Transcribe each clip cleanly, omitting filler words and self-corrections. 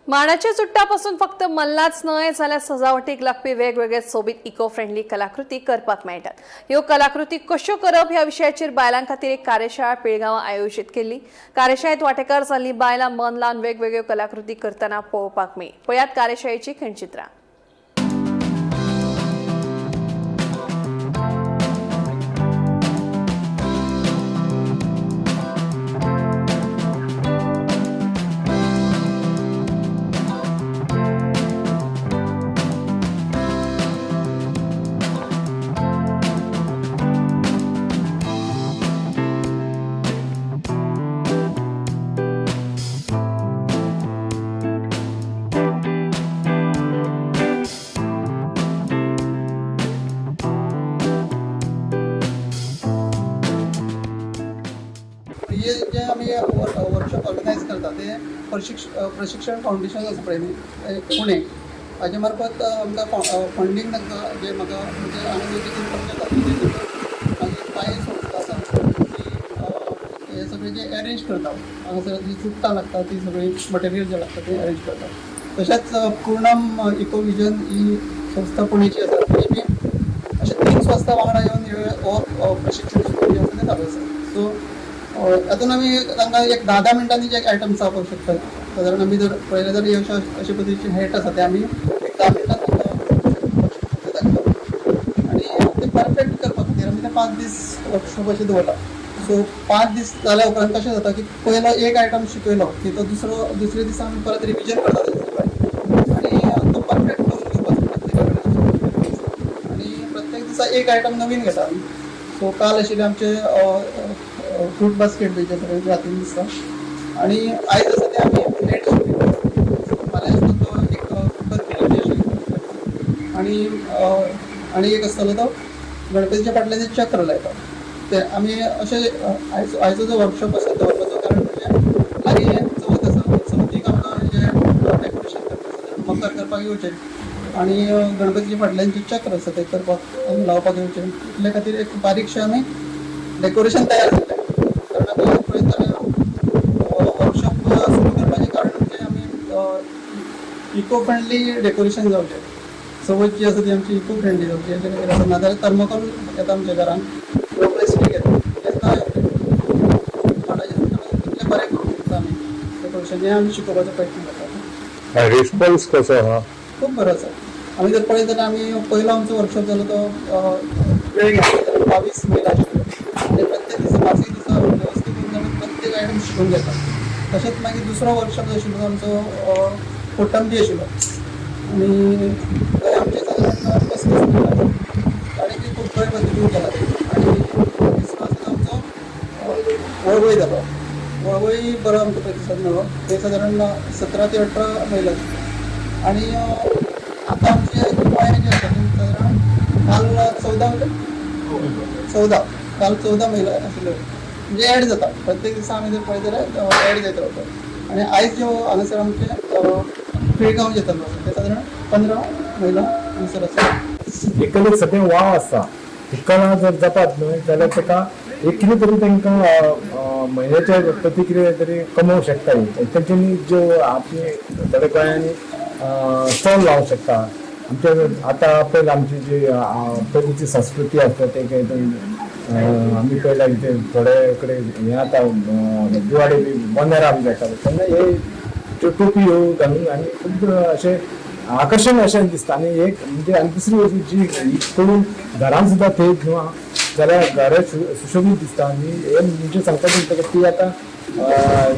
माडाच्या चुट्टापासून फक्त मल्लाच न्हय जाल्यार सजावटीक लागपी वेगवेगळे सोबीत इको फ्रेंडली कलाकृती करपाक मेळटात. ह्यो कलाकृती कश्यो करप ह्या विशयाचेर बायलां खातीर एक कार्यशाळा पिळगांवां आयोजीत केल्ली. कार्यशाळेंत वांटेकार जाल्लीं बायलां मन लावन वेगवेगळ्यो कलाकृती करतना पळोवपाक मेळ्ळी. पळयात कार्यशाळेची खंडचित्रां. हे जे आम्ही वर्कशॉप ऑर्गनायज करता ते प्रशिक्षण फाउंडेशन आसा पळय न्ही पुणे हाजे मार्फत आमकां फंडींग लागता. जे म्हाका म्हणजे आमी मागीर कांय संस्था आसा ती हे सगळे जे अरेंज करता हांगासर जी चुट्टां लागता ती सगळी मटेरियल जे लागता ते अरेंज करता. तशेंच पूर्णम इको विजन ही संस्था पुणेची आसा. ती बी अशे 3 संस्था वांगडा येवन हो प्रशिक्षण जे आसा ते चालू आसा. सो हातून आमी तांकां एक 10 मिनटांनी जे आयटम्स जावपाक शकतात. सादारण आमी जर पळयलें जाल्यार अशे पद्दतीचे हेट आसा ते आमी एक 10 मिनटांत आनी ते परफेक्ट करपा खातीर आमी ते 5 दीस वर्कशॉप अशें दवरता. सो 5 दीस जाल्या उपरांत कशें जाता की पयलो एक आयटम शिकयलो की तो दुसरे दिसा आमी परत रिविजन करता आनी तो परफेक्ट करून घेवपाचो आनी प्रत्येक दिसा एक आयटम नवीन घेता आमी. सो काल आशिल्ले आमचे फ्रूट बास्केट बी जे सगळे हातीन दिसता आनी आयज आसा ते आमी प्लेट फाल्यां आसता तो एक कुकर केल्ली अशी आनी एक आसतलो तो गणपतीच्या फाटल्यान जे चक्र लायता ते आमी अशे आयचो जो वर्कशॉप आसा दवरपाचो कारण म्हणजे लागीं चवथ आसा. चवथीक आमकां जे डेकोरेशन करपाक मकर करपाक येवचें आनी गणपतीच्या फाटल्यान जे चक्र आसा ते करपाक आमी लावपाक येवचें इतले खातीर एक बारीकशें आमी डेकोरेशन तयार केलें. कारण आमी पळयता वर्कशॉप सुरू करपाचें कारण म्हणजे आमी इको फ्रेंडली डेकोरेशन जावचें. चवथ जी आसा ती आमची इको फ्रेंडली जावची. हेचे खातीर आसा नाजाल्यार थर्मोकॉल येता आमच्या घरान प्लास्टीक येता तें ना कितलें बरें करूंक शकता आमी डेकोरेशन हें आमी शिकोवपाचो प्रयत्न करता. रिस्पॉन्स कसो आहा? खूब बरो आसा. आमी जर पळयत जाल्यार आमी पयलो आमचो वर्कशॉप जालो तो वेळ घेतलो 22 महिला आशिल्लो आनी प्रत्येक दिसा 5 दिसा वेवस्थीत येवन आमी प्रत्येक आयटम शिकून घेता. तशेंच मागीर दुसरो वर्कशॉप जो आशिल्लो तो आमचो कोटंबी आशिल्लो आनी थंय आमचे सादारण 35 महिला आनी ती खूब बरे पद्दतीन केला. आनी तिसरो आसा आमचो वळवय जालो. वळवय बरो आमकां प्रतिसाद मेळ्ळो. थंय सादारण 17 ते 18 महिला आनी आतां आमचे गोंयांत जे आसा ती सादारण काल 14 महिला आशिल्ल्यो म्हणजे एड जाता. प्रत्येक दिसा आमी जर पळयत जाल्यार एड जायत रावता आनी आयज ज्यो हांगासर आमचे पिळगांव जे जाल्लो आसा ते सादारण 15 महिला हांगासर आसा. एक कलेक सद्या वाव आसा. ती कला जर जातात न्हय जाल्यार ताका एक कितें तरी तांकां म्हयन्याच्या प्रती कितें तरी कमोवंक शकता. तेंच्यांनी ज्यो आपली थोड्या गोंयांनी स्टॉल लावंक शकता. आमचे आतां पयलीं आमची जी पयलींची संस्कृती आसता ते आमी पळयला की थोडे कडेन हें आता दिवाळी बी बंदारा आमी जाताले तेन्ना हे टोपी ह्यो घालून आनी खूब अशें आकर्शण अशें दिसता. आनी एक म्हणजे आनी दुसरी वस्त जी करून घरान सुद्दां थंय किंवा जाल्यार घर सुशोभीत दिसता. आनी हे म्हणजे सांगता म्हणटकीर ती आतां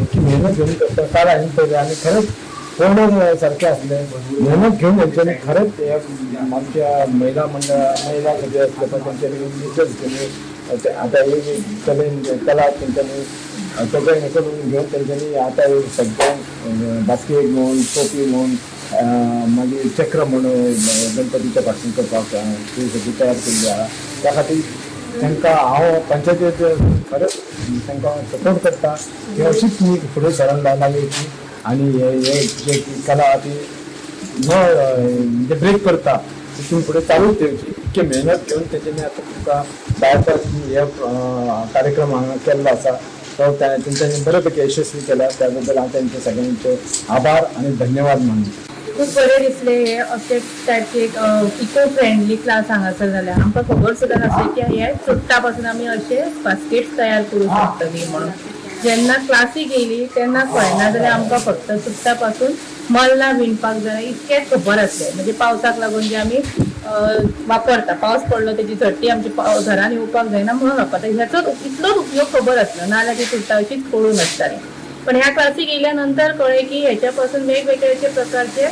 इतकी मेहनत घेवन करता. काल हांवें पळयलें आनी खरेंच पळोवण्या सारकें आसलें. मेहनत घेवन तेंच्यांनी खरेंच आमच्या महिला सगळे आसले पण तेंच्यांनी निश्चय केले. आतां एक कला तेंच्यांनी सगळें हें करून घेवन तेंच्यांनी आतां सगळें बास्केट म्हूण टोपी म्हूण मागीर चक्र म्हूण गणपतीच्या फाटल्यान करपाक ती सगळी तयार केल्ली आहा. त्या खातीर तांकां हांव पंचायतीचे खरेंच तांकां सपोर्ट करता की अशीच न्ही फुडें सरून लायला वयची आनी हे जे कला ती म्हणजे ब्रेक करता तितून फुडें चालूच ठेवची. इतके मेहनत घेवन तेच्यांनी आतां तुमकां भायर हे कार्यक्रम हांगा केल्लो आसा तो त्यांच्यानी बऱ्यापैकी यशस्वी केला. त्याबद्दल हांव त्यांचे सगळ्यांचे आभार आणि धन्यवाद मानतो. खूप बरे दिसले हे अशे टायपचे एक इको फ्रेंडली क्लास हांगासर जाल्यार आमकां खबर सुद्दां नासली की हे चुट्टा पासून आमी अशे बास्केट्स तयार करूं शकतली म्हणून. जेन्ना क्लासीक येयली तेन्ना कळना जाल्यार आमकां फक्त चुट्टा पासून मल्लां विणपाक जाय इतकेंच खबर आसलें. म्हणजे पावसाक लागून जे आमी वापरता, पावस पडलो तेजी झट्टी आमची घरान येवपाक जायना म्हणून वापरता, ह्याचो इतलोच उपयोग खबर आसलो, नाल्यार ती चुट्टा अशीच पडून आसताली. पण ह्या क्लासीक येयल्यानंतर कळ्ळें की ह्याच्या पासून वेगवेगळे प्रकारचे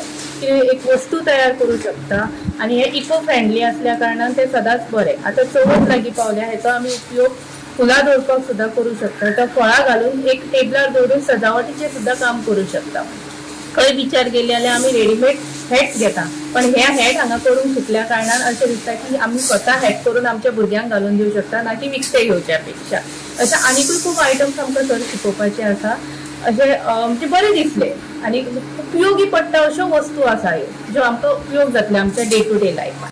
एक वस्तू तयार करू शकता आणि हे इको फ्रेंडली असल्या कारणान ते सदांच बरे. आता चवथ लागीं पावल्या, हेचो आमी उपयोग फुलां दवरपाक सुद्दां करू शकता, तर फळां घालून एक टेबलार दवरून सजावटीचे सुद्दां काम करू शकता. खंय विचार केले जाल्यार आमी रेडीमेड हॅट्स घेता, पण हे हॅट हांगा करून शिकल्या कारणान अशें दिसता की आमी स्वता हॅट करून आमच्या भुरग्यांक घालून दिवं शकता, ना की विकते घेवच्या पेक्षा. अशें आनीकूय खूब आयटम्स आमकां सर शिकोवपाचे आसा. अशें म्हणजे बरें दिसले आनी उपयोगी पडटा अश्यो वस्तू आसा ह्यो ज्यो आमकां उपयोग जातले आमच्या डे टू डे लायफान.